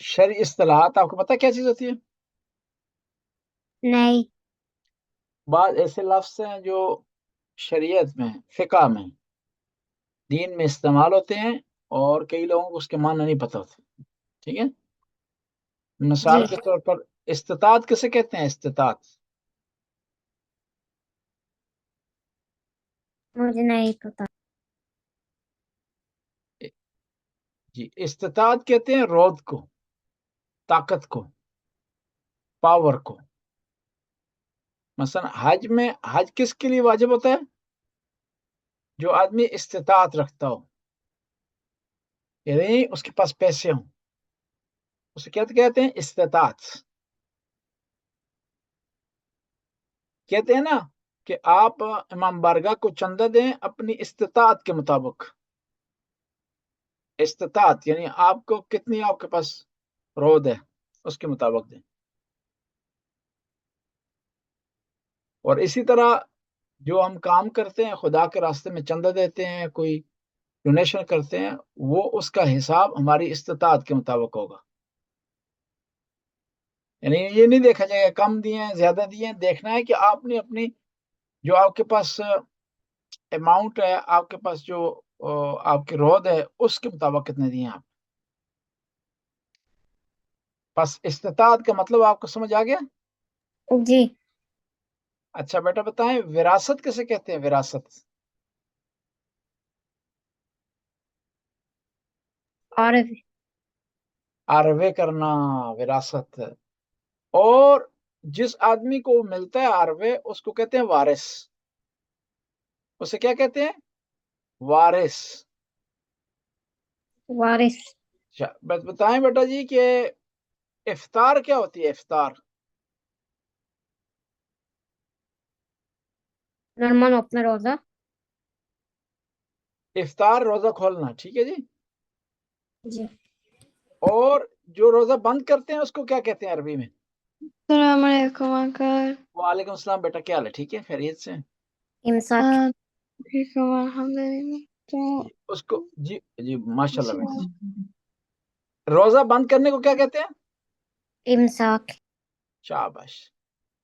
شرعی اصطلاحات آپ کو پتہ کیا چیز ہوتی ہے؟ نہیں. بعض ایسے لفظ ہیں جو شریعت میں، فقہ میں، دین میں استعمال ہوتے ہیں، اور کئی لوگوں کو اس کے معنی نہیں پتہ ہوتے. ٹھیک ہے. جی مثال کے طور پر استطاعت کسے کہتے ہیں؟ استطاعت. مجھے نہیں پتا. جی، استطاعت کہتے ہیں رود کو، طاقت کو، پاور کو. مثلا حج میں، حج کس کے لیے واجب ہوتا ہے؟ جو آدمی استطاعت رکھتا ہو، یعنی اس کے پاس پیسے ہوں، اسے کیا کہتے ہیں؟ استطاعت. کہتے ہیں نا کہ آپ امام بارگاہ کو چندہ دیں اپنی استطاعت کے مطابق. استطاعت یعنی آپ کو کتنی، آپ کے پاس رود ہے، اس کے مطابق دیں. اور اسی طرح جو ہم کام کرتے ہیں، خدا کے راستے میں چندہ دیتے ہیں، کوئی ڈونیشن کرتے ہیں، وہ اس کا حساب ہماری استطاعت کے مطابق ہوگا. یعنی یہ نہیں دیکھا جائے گا کم دیے ہیں زیادہ دیے ہیں، دیکھنا ہے کہ آپ نے اپنی، جو آپ کے پاس اماؤنٹ ہے، آپ کے پاس جو آپ کی رود ہے، اس کے مطابق کتنے دیے ہیں آپ. بس استطاعت کا مطلب آپ کو سمجھ آ گیا؟ جی. اچھا بیٹا بتائیں، وراثت کسے کہتے ہیں؟ وراثت. اور عربے کرنا، وراثت. اور جس آدمی کو ملتا ہے عربے، اس کو کہتے ہیں وارث. اسے کیا کہتے ہیں؟ وارث. وارث. اچھا بس بتائیں بیٹا جی کہ افطار کیا ہوتی ہے؟ افطار. نارمل اپنا روزہ. افطار روزہ کھولنا، ٹھیک ہے جی. جی. اور جو روزہ بند کرتے ہیں اس کو کیا کہتے ہیں عربی میں؟ السلام علیکم انکل. وعلیکم السلام بیٹا، کیا حال ہے؟ ٹھیک ہے، خیریت سے؟ امساک. ٹھیک ہوں الحمد للہ. تو جی، اس کو جی جی ماشاء اللہ بیٹا جی. روزہ بند کرنے کو کیا کہتے ہیں؟ امساک. شاباش.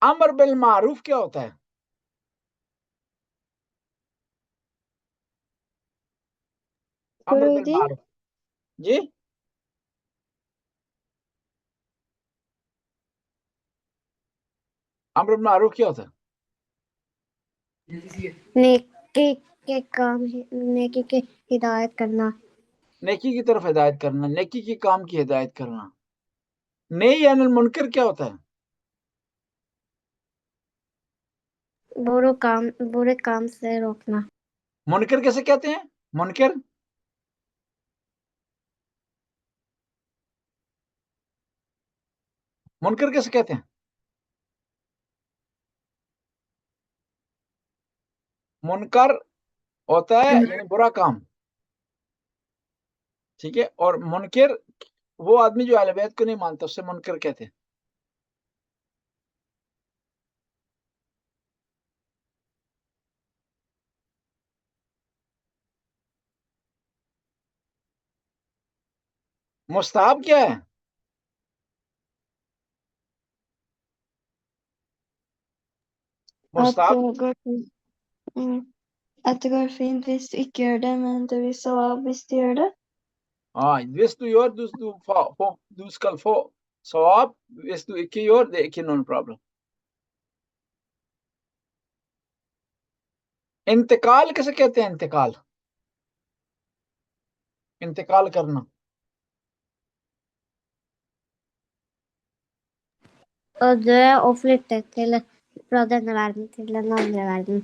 امر بالمعروف کیا ہوتا ہے؟ امر درودی. بالمعروف. جی، امر بالمعروف کیا ہوتا ہے؟ نیکی کے کام، نیکی کے ہدایت کرنا. نیکی کی طرف ہدایت کرنا، نیکی کے کام کی ہدایت کرنا. نہی عن المنکر کیا ہوتا ہے؟ برے کام سے روکنا. منکر کیسے کہتے ہیں؟ منکر. منکر کیسے کہتے ہیں؟ منکر ہوتا ہے یعنی برا کام. ٹھیک ہے. اور منکر وہ آدمی جو اہل بیت کو نہیں مانتا، اس سے منکر کہتے ہیں. مستحب کیا ہے؟ at det مستحب. går fint. At det går fint hvis du ikke gjør det, men du vil sove av hvis du gjør det. ہاں، hvis du gjør du skal få ثواب. hvis du ikke gjør det er ikke noen problem. انتقال کیسے کہتے ہیں؟ انتقال. انتقال کرنا. Og dø og flytte fra denne verden til den andre verden.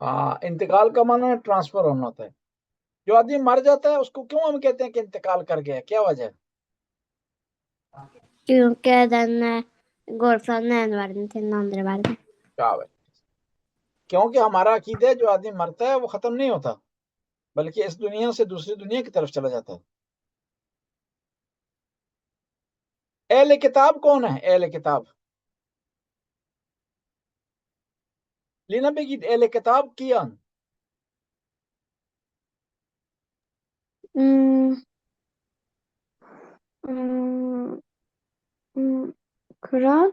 ہاں، انتقال کا معنی ٹرانسفر ہونا ہوتا ہے. جو آدمی مر جاتا ہے اس کو کیوں ہم کہتے ہیں کہ انتقال کر گیا؟ کیا وجہ ہے؟ Kjønke den går fra den ene verden til den andre verden. کیا وجہ؟ کیونکہ ہمارا عقیدہ ہے جو آدمی مرتا ہے وہ ختم نہیں ہوتا، بلکہ اس دنیا سے دوسری دنیا کی طرف چلا جاتا ہے. اہل کتاب کون ہے؟ اہل کتاب. لینا بگید اہل کتاب Kiyan. Kur'an.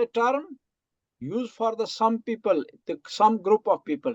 a term used for the some people, some group of people.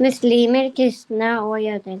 Muslimer, kristna och jøder.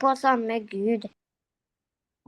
på samme Gud.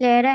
Flere.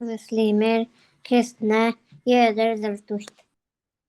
Muslimer, kristne, jøder, zarathustra.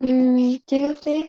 Till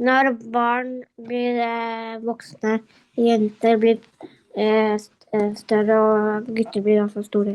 Når barn blir voksne, jenter blir større og gutter blir også store.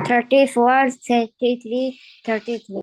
34, 33, 33.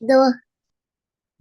2.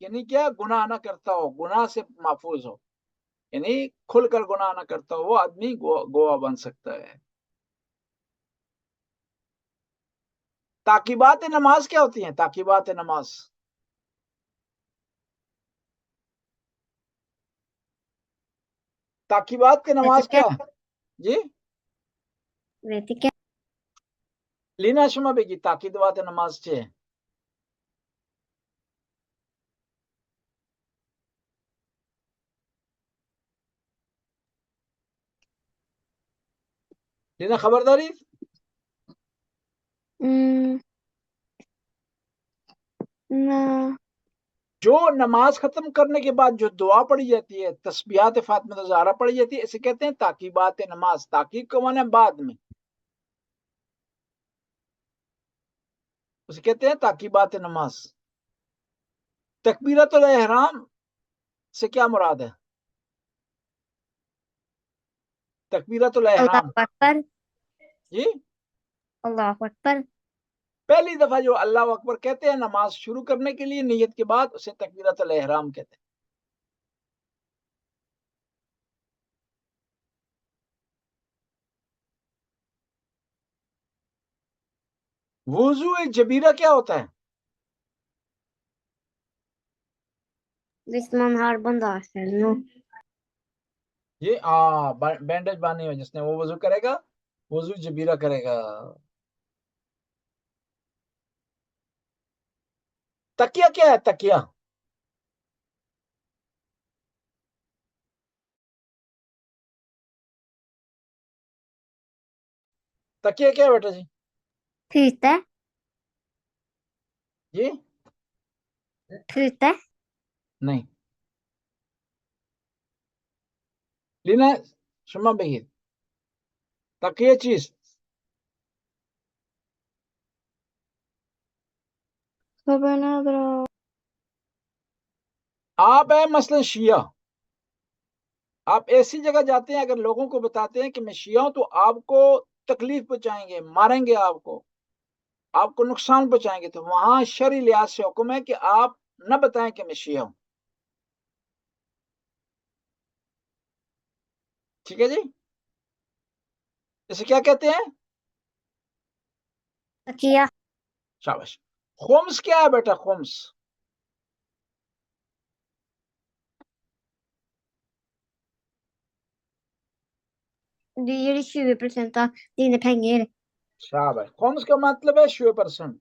یعنی کیا؟ گناہ نہ کرتا ہو، گناہ سے محفوظ ہو، یعنی کھل کر گناہ نہ کرتا ہو، وہ آدمی گواہ بن سکتا ہے۔ تعقیبات نماز کیا ہوتی ہیں؟ تعقیبات نماز، تعقیبات کی نماز کیا ہے؟ جی ویتی کیا؟ لینا شما بگی تعقیبات نماز چے؟ لینا خبرداری؟ نہ جو نماز ختم کرنے کے بعد جو دعا پڑھی جاتی ہے، تسبیحات فاطمہ زہرا پڑھی جاتی ہے، اسے کہتے ہیں تعقیبات نماز۔ تعقیب کو مانے بعد میں، اسے کہتے ہیں تعقیبات نماز۔ تکبیرۃ الاحرام سے کیا مراد ہے؟ تکبیرۃ الاحرام، اللہ اکبر، جی اللہ اکبر، پہلی دفعہ جو اللہ اکبر کہتے ہیں نماز شروع کرنے کے لیے نیت کے بعد، اسے تکبیرۃ الاحرام کہتے ہیں۔ وضو جبیرہ کیا ہوتا ہے؟ جس میں ہار بندہ ہے نو جی بینڈیج باندھی ہو جس نے، وہ وضو کرے گا، وضو جبیرہ کرے گا۔ تکیہ کیا ہے؟ تکیہ تکیہ کیا ہے بیٹا جی؟ ٹھیک ہے، جی ٹھیک ہے، نہیں، لینا شما بگید تکیہ چیز خبر نہ درو آپ ہے مثلا شیعہ، آپ ایسی جگہ جاتے ہیں، اگر لوگوں کو بتاتے ہیں کہ میں شیعہ ہوں، تو آپ کو تکلیف پہنچائیں گے، ماریں گے، آپ کو نقصان پہنچائیں گے، تو وہاں شرعی لحاظ سے حکم ہے کہ آپ نہ بتائیں کہ میں شیعہ ہوں۔ ٹھیک ہے جی؟ اسے کیا کہتے ہیں؟ تکیہ، شاباش۔ خمس کیا ہے بیٹا؟ خمس det 20% av dine penger. شاباش۔ خمس کا مطلب ہے 20%،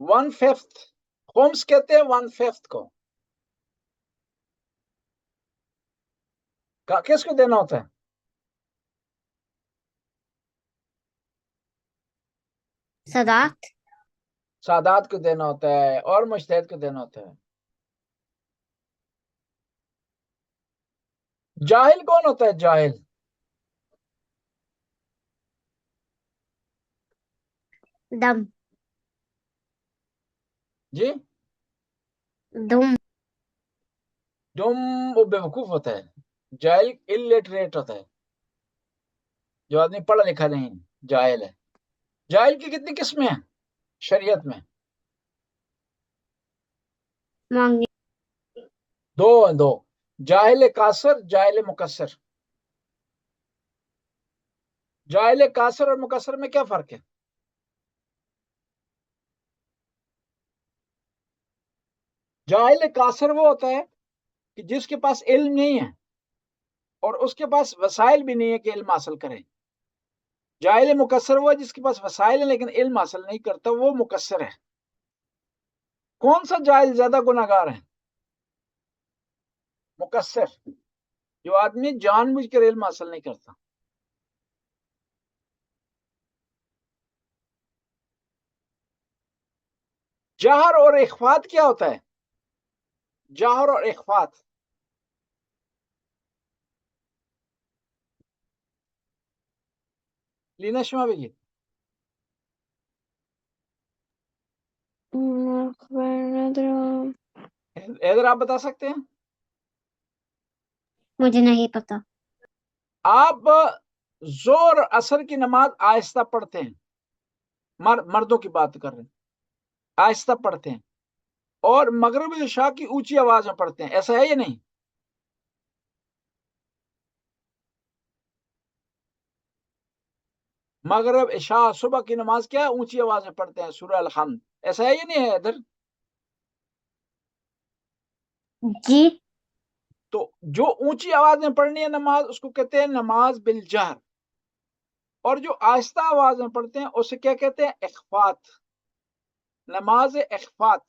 1/5۔ خمس کہتے ہیں 1/5 کو۔ کس کو دینا ہوتا ہے؟ صداقت، سادات کو دینا ہوتا ہے، اور مجتہد کو دینا ہوتا ہے۔ جاہل کون ہوتا ہے؟ جاہل دم، جی دم، ڈم وہ بیوقوف ہوتا ہے، جاہل الٹریٹ ہوتا ہے، جو آدمی پڑھا لکھا نہیں جاہل ہے۔ جاہل کی کتنی قسمیں ہیں شریعت میں؟ mange, دو جاہل قاصر، جاہل مقصر۔ جاہل قاصر اور مقصر میں کیا فرق ہے؟ جاہل قاصر وہ ہوتا ہے کہ جس کے پاس علم نہیں ہے اور اس کے پاس وسائل بھی نہیں ہے کہ علم حاصل کرے۔ جاہل مقصر وہ ہے جس کے پاس وسائل ہیں لیکن علم حاصل نہیں کرتا، وہ مقصر ہے۔ کون سا جاہل زیادہ گناہ گار ہے؟ مقصر، جو آدمی جان بوجھ کر علم حاصل نہیں کرتا۔ جہر اور اخفات کیا ہوتا ہے؟ جہر اور اخفات، لینا شما بگید۔ خبر نہ درو ادھر آپ بتا سکتے ہیں؟ مجھے نہیں پتا۔ آپ زور اثر کی نماز آہستہ پڑھتے ہیں، مردوں کی بات کر رہے ہیں، آہستہ پڑھتے ہیں، اور مغرب عشاء کی اونچی آواز میں پڑھتے ہیں، ایسا ہے یا نہیں؟ مغرب عشاء صبح کی نماز کیا اونچی آواز میں پڑھتے ہیں سورہ الحمد، ایسا ہے یا نہیں ہے ادھر؟ جی تو جو اونچی آواز میں پڑھنی ہے نماز اس کو کہتے ہیں نماز بالجہر، اور جو آہستہ آواز میں پڑھتے ہیں اسے کیا کہتے ہیں؟ اخفات، نماز اخفات۔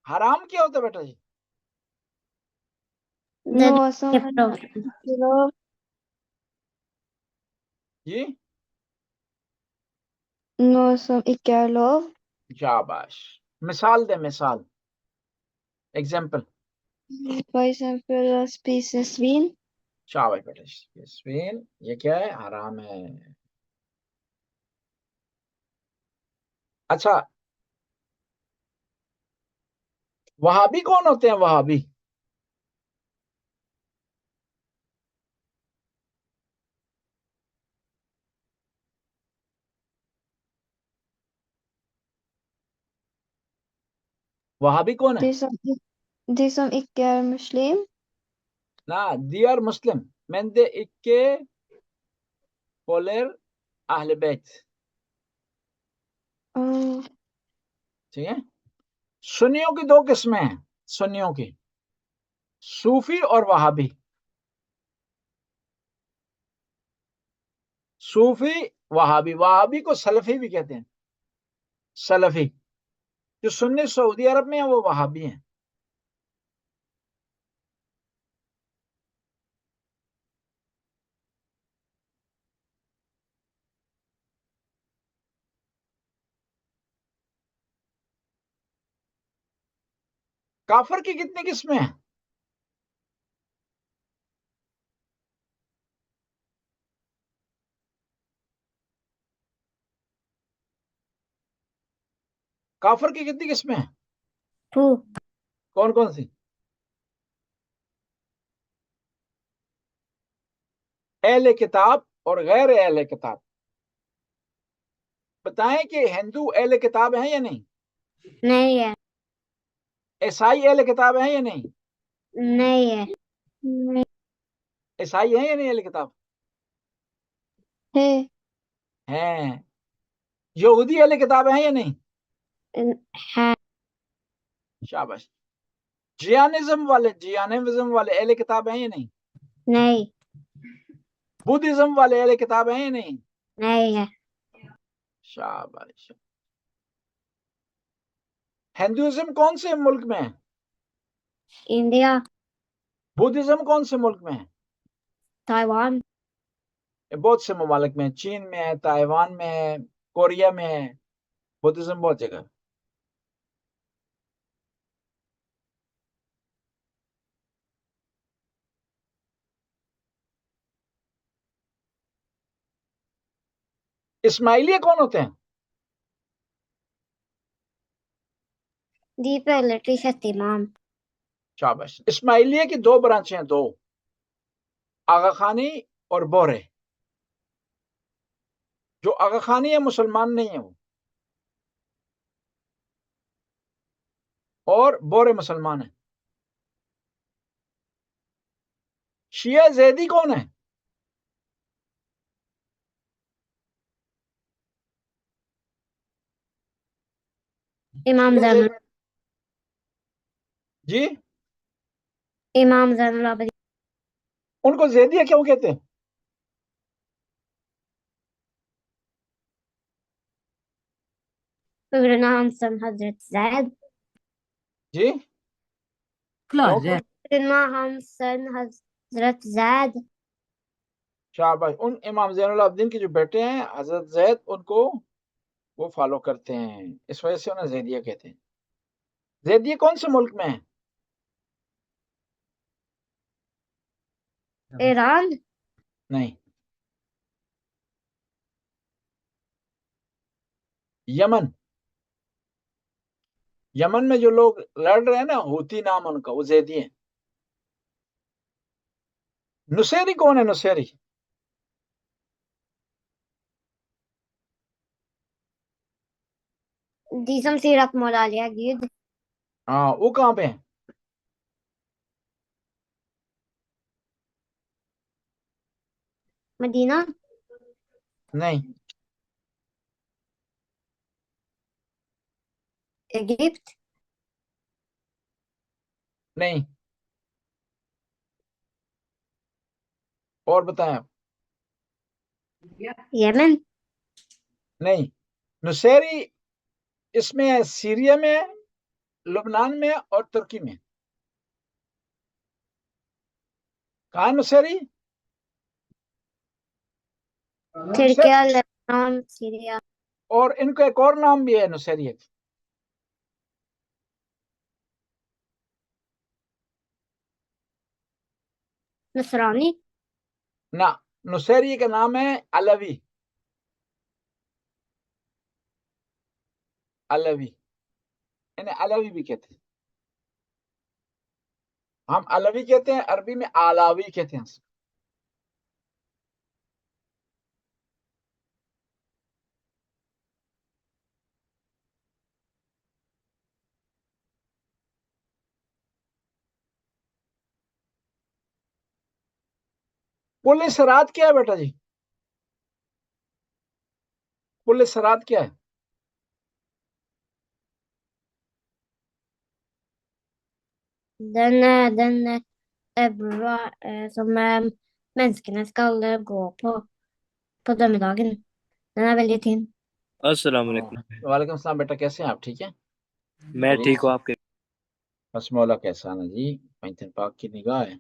حرام کیا ہوتا ہے بیٹا جی؟ Noe som Lov. ikke lov. جی Noe som ikke er lov. شاباش، مثال دے، مثال، example. For eksempel å spise svin. شاباش بیٹا، یاسمین، یہ کیا ہے؟ حرام ہے۔ اچھا، وہابی کون ہوتے ہیں؟ وہابی وہابی کون ہے؟ De som ikke er muslim. نا، دی آر مسلم men det ikke følger اہل بیت، ٹھیک ہے؟ سنیوں کی دو قسمیں ہیں، سنیوں کی، صوفی اور وہابی۔ صوفی، وہابی، وہابی کو سلفی بھی کہتے ہیں، سلفی۔ جو سنی سعودی عرب میں ہیں وہ وہابی ہیں۔ کافر کی کتنی قسمیں ہیں؟ کافر کی کتنی قسمیں ہیں؟ 2. کون کون سی؟ اہل کتاب اور غیر اہل کتاب۔ بتائیں کہ ہندو اہل کتاب ہیں یا نہیں؟ نہیں ہے، عیسائی اہل کتاب ہیں یا نہیں؟ نہیں ہے، عیسائی ہیں یا نہیں اہل کتاب؟ ہے ہیں۔ یہودی اہل کتاب ہیں یا نہیں؟ ہے، شاباش۔ جیانزم والے اہل کتاب ہیں یا نہیں؟ نہیں، بدھزم والے اہل کتاب ہیں یا نہیں؟ نہیں ہے، شاباش۔ ہندوازم کون سے ملک میں ہے؟ انڈیا، بدھزم کون سے ملک میں ہے؟ تائیوان، یہ بہت سے ممالک میں ہے، چین میں ہے، تائیوان میں ہے، کوریا میں ہے، بدھزم بہت جگہ۔ اسماعیلیہ کون ہوتے ہیں؟ دیپک لٹری شتیمان، شاباش۔ اسماعیلیہ کی دو برانچیں ہیں، دو، آغا خانی اور بورے۔ جو آغا خانی ہے مسلمان نہیں ہے وہ، اور بورے مسلمان ہیں۔ شیعہ زیدی کون ہے؟ امام شیعہ زین زیدی، جی امام زین العابدین، ان کو زیدیہ کیوں کہتے ہیں؟ مولانا حسن حضرت زید، جی کیوں کہ مولانا حسن حضرت زید، شاباش، ان امام زین العابدین کے جو بیٹے ہیں حضرت زید، ان کو وہ فالو کرتے ہیں، اس وجہ سے انہیں زیدیہ کہتے ہیں۔ زیدیہ کون سے ملک میں ہیں؟ ایران، نہیں، یمن۔ یمن میں جو لوگ لڑ رہے ہیں نا، ہوتی نام ان کا، وہ زیدی ہیں۔ نصیری کون ہے؟ نصیری دیسم سیرت مولا لیا گید ہاں، وہ کہاں پہ ہیں؟ مدینہ نہیں ایجپٹ نہیں، اور بتائیں آپ۔ یمن نہیں، نصیری اس میں ہے، سیریا میں ہے، لبنان میں ہے، اور ترکی میں ہے۔ کہاں ہے نصیری؟ ترکیہ لبنان سیریا اور ان کا ایک اور نام بھی ہے نصیریت۔ نصرانی نہ، نصیری کا نام ہے علوی، علوی، انہیں علوی بھی کہتے ہیں۔ ہم علوی کہتے ہیں، عربی میں آلاوی کہتے ہیں۔ پل صراط کیا ہے بیٹا جی؟ پل صراط کیا ہے؟ den bra som menneskene skal gå på dømmedagen. Den er veldig tynn. السلام علیکم. وعلیکم السلام بیٹا، کیسے ہیں آپ؟ ٹھیک ہے؟ میں ٹھیک ہوں، آپ کے بس مولا کا احسان ہے جی، پنجتن پاک کی نگاہ ہے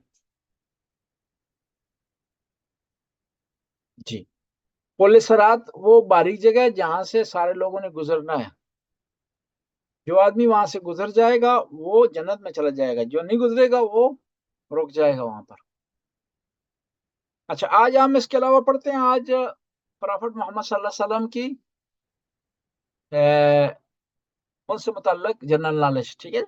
جی۔ پل صراط وہ باریک جگہ ہے جہاں سے سارے لوگوں نے گزرنا ہے۔ جو آدمی وہاں سے گزر جائے گا وہ جنت میں چلا جائے گا، جو نہیں گزرے گا وہ رک جائے گا وہاں پر۔ اچھا، آج ہم اس کے علاوہ پڑھتے ہیں آج پرافٹ محمد صلی اللہ علیہ وسلم کی ان سے متعلق جنرل نالج، ٹھیک ہے؟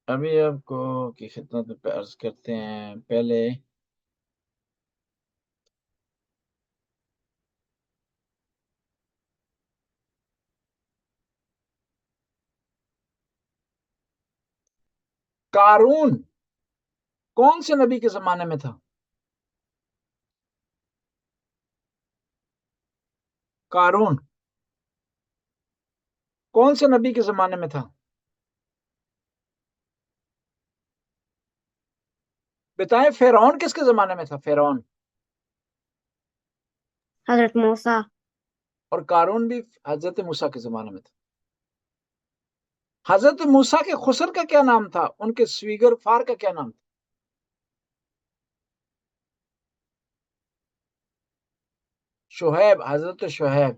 ابھی آپ کو کی خدمت میں عرض کرتے ہیں پہلے قارون کون سے نبی کے زمانے میں تھا؟ قارون کون سے نبی کے زمانے میں تھا؟ بتائیں، فرعون کس کے زمانے میں تھا؟ فرعون حضرت موسیٰ اور قارون بھی حضرت موسیٰ کے زمانے میں تھا۔ حضرت موسیٰ کے خسر کا کیا نام تھا؟ ان کے سویگر فار کا کیا نام تھا؟ شہیب، حضرت شہیب۔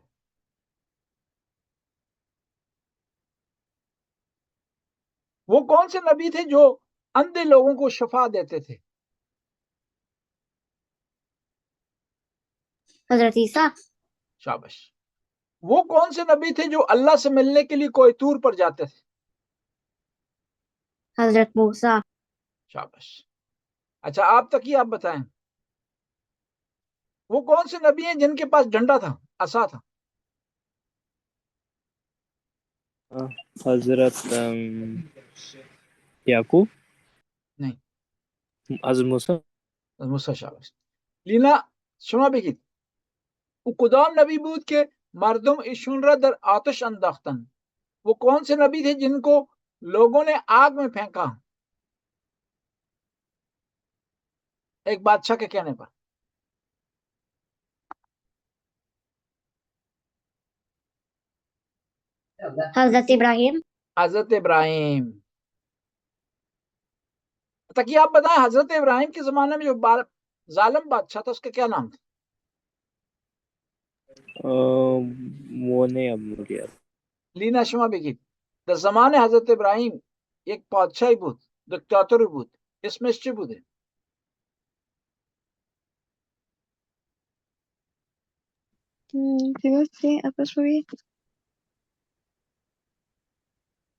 وہ کون سے نبی تھے جو اندھے لوگوں کو شفا دیتے تھے؟ حضرت عیسیٰ شابش۔ وہ کون سے نبی تھے جو اللہ سے ملنے کے لیے کوئی طور پر جاتے تھے؟ حضرت موسیٰ شابش۔ اچھا، آپ تک ہی آپ بتائیں، وہ کون سے نبی ہیں جن کے پاس ڈنڈا تھا، عصا تھا؟ حضرت یعقوب، نہیں، حضرت موسیٰ. موسیٰ۔ شابش لینا شما بگید او کدام نبی بود کہ مردم ایشون را در آتش انداختن؟ وہ کون سے نبی تھے جن کو لوگوں نے آگ میں پھینکا ایک بادشاہ کے کہنے پر؟ حضرت ابراہیم حضرت ابراہیم۔ تک یہ آپ بتائیں، حضرت ابراہیم کے زمانے میں جو ظالم بادشاہ تھا اس کا کیا نام تھا؟ وہ نہیں، اب مجھے یاد. لینا شما بگید در زمان حضرت ابراہیم ایک بادشاہی بود، دکتاتوری بود، اسمش چی بوده؟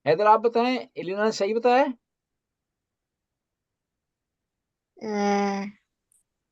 حیدر آپ بتائیں، الینا نے صحیح بتایا ہے؟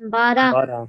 12। 12।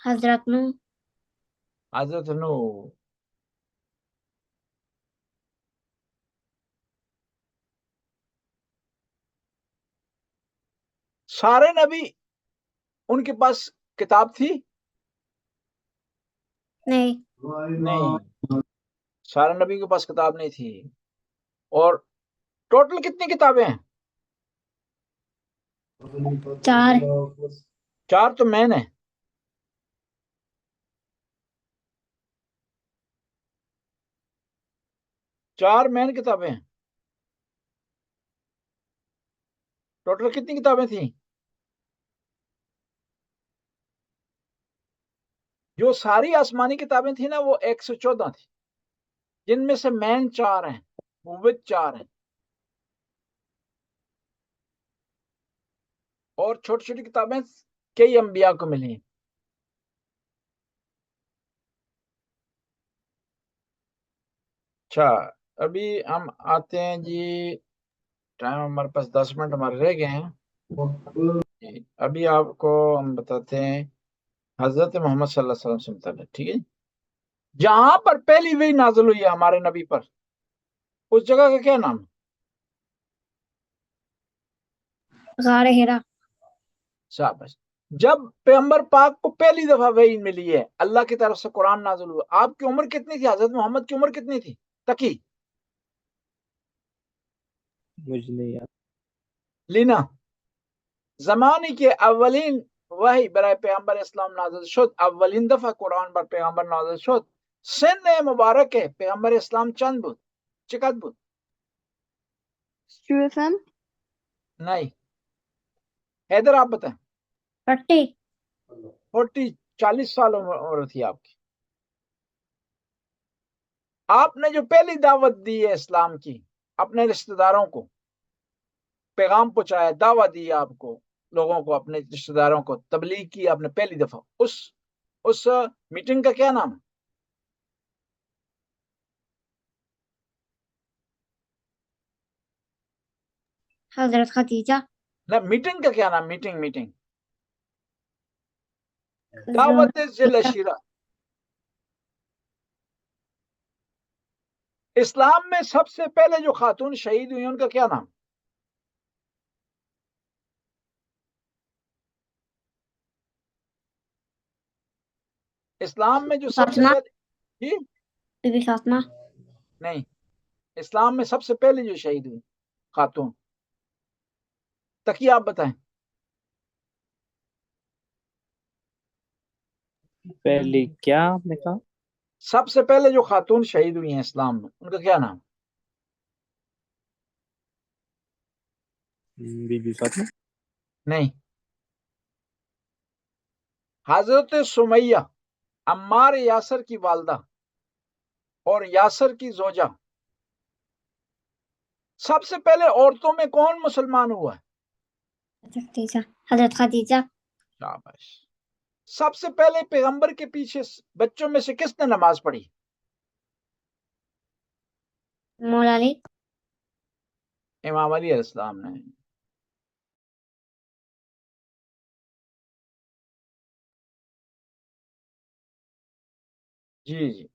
حضرت نو. حضرت نو. سارے نبی ان کے پاس کتاب تھی؟ نہیں. نہیں، سارے نبی کے پاس کتاب نہیں تھی. اور ٹوٹل کتنی کتابیں ہیں؟ 4. 4 تو مین ہے. چار مین کتابیں ہیں. ٹوٹل کتنی کتابیں تھیں؟ جو ساری آسمانی کتابیں تھیں نا وہ 114 تھی، جن میں سے مین 4 ہیں، نبوت 4 ہیں، اور چھوٹی چھوٹی کتابیں کئی انبیاء کو ملی ہیں. اچھا، ابھی ہم آتے ہیں جی، ٹائم ہمارے پاس 10 منٹ ہمارے رہ گئے ہیں. ابھی آپ کو ہم بتاتے ہیں حضرت محمد صلی اللہ علیہ وسلم سے متعلق، ٹھیک ہے. جہاں پر پہلی وحی نازل ہوئی ہے ہمارے نبی پر، اس جگہ کا کیا نام ہے؟ غار ہرا. شاباش. جب پیغمبر پاک کو پہلی دفعہ وحی ملی ہے اللہ کی طرف سے، قرآن نازل ہوا، آپ کی عمر کتنی تھی؟ حضرت محمد کی عمر کتنی تھی تقی؟ مجھے نہیں یاد. لینا زمانے کے اولین وحی برای پیغمبر اسلام نازل شد، اولین دفعہ قرآن بر پیغمبر نازل شد. سن مبارک ہے پیغمبر اسلام چند بود؟ چقدر بود؟ 25. نہیں، حیدر آپ بتائیں. 40. 40 سال عمر تھی آپ کی. آپ نے جو پہلی دعوت دی ہے اسلام کی، اپنے رشتہ داروں کو پیغام پہنچایا، دعوت دی آپ کو، لوگوں کو، اپنے رشتہ داروں کو تبلیغ کی آپ نے پہلی دفعہ، اس میٹنگ کا کیا نام ہے؟ حضرت خدیجہ. نہ، میٹنگ کا کیا نام؟ میٹنگ دعوت ذی العشیرہ. اسلام میں سب سے پہلے جو خاتون شہید ہوئی ان کا کیا نام؟ اسلام میں جو سب سے فاطمہ. پہلے، جی بی بی فاطمہ. نہیں، اسلام میں سب سے پہلے جو شہید ہوئی خاتون، تقی آپ بتائیں. پہلی کیا آپ نے کہا؟ سب سے پہلے جو خاتون شہید ہوئی ہیں اسلام میں ان کا کیا نام؟ بی بی فاطمہ. نہیں، حضرت سمیہ، عمار یاسر کی والدہ اور یاسر کی زوجہ. سب سے پہلے عورتوں میں کون مسلمان ہوا ہے؟ حضرت خدیجہ. شاباش. سب سے پہلے پیغمبر کے پیچھے بچوں میں سے کس نے نماز پڑھی؟ مولا علی. امام علی علیہ السلام نے. جی.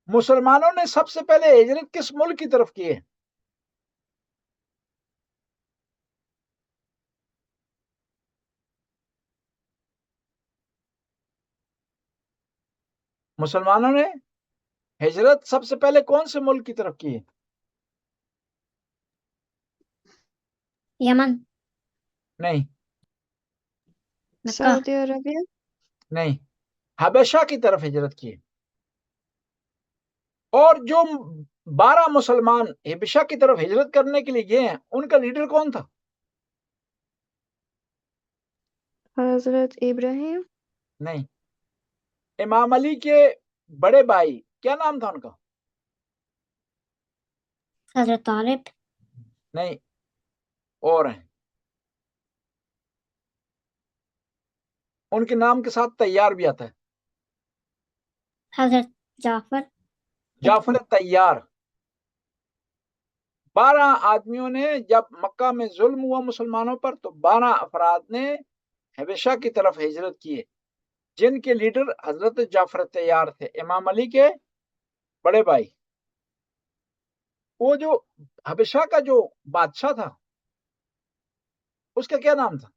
مسلمانوں نے سب سے پہلے ہجرت کس ملک کی طرف کی ہے؟ مسلمانوں نے ہجرت سب سے پہلے کون سے ملک کی طرف کی ہے؟ یمن. نہیں. مکہ. سعودی عربیہ. نہیں، حبشہ کی طرف ہجرت کی ہے. اور جو 12 مسلمان حبشہ کی طرف ہجرت کرنے کے لیے گئے ہیں ان کا لیڈر کون تھا؟ حضرت ابراہیم. نہیں، امام علی کے بڑے بھائی کیا نام تھا ان کا؟ حضرت طالب. نہیں، اور ہیں. ان کے نام کے ساتھ تیار بھی آتا ہے. حضرت جعفر. جعفر تیار. 12 آدمیوں نے جب مکہ میں ظلم ہوا مسلمانوں پر تو 12 افراد نے حبشہ کی طرف ہجرت کیے، جن کے لیڈر حضرت جعفر طیار تھے، امام علی کے بڑے بھائی۔ وہ جو حبشہ کا جو بادشاہ تھا اس کا کیا نام تھا؟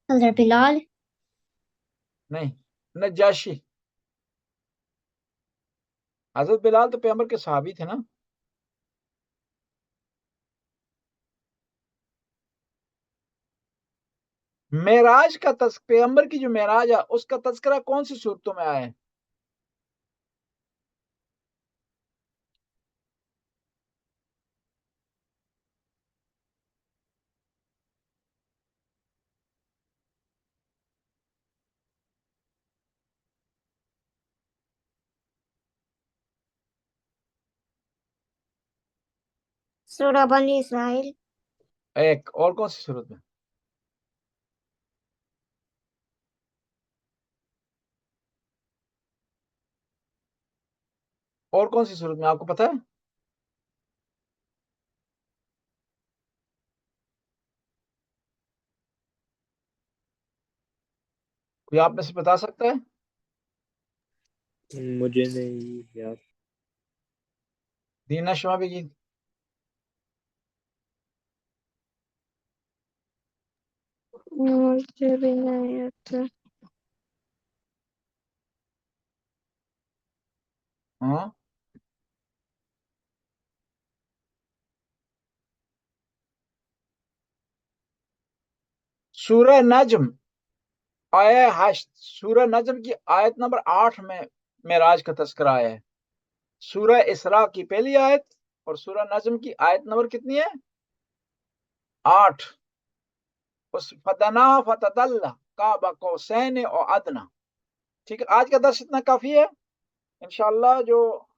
حضرت بلال. نہیں، نجاشی۔ حضرت بلال تو پیغمبر کے صحابی تھے نا۔ معراج کا پیغمبر کی جو معراج ہے اس کا تذکرہ کون سی صورتوں میں آیا ہے؟ سورہ بنی اسرائیل. ایک اور کون سی صورت میں؟ اور کون سی صورت میں آپ کو پتا ہے؟ کوئی آپ میں سے بتا سکتا ہے؟ مجھے نہیں یاد. دینا شما بھی گی؟ مجھے بھی نہیں آتا. ہاں، سورہ نجم آیا 8، سورہ نجم کی آیت نمبر 8 میں معراج کا تذکرہ آیا ہے۔ سورہ اسراء کی پہلی آیت اور سورہ نجم کی آیت نمبر کتنی ہے؟ 8۔ اس فدنا فتدلہ قاب قوسین او ادنا۔ ٹھیک ہے، آج کا درس اتنا کافی ہے۔ انشاءاللہ جو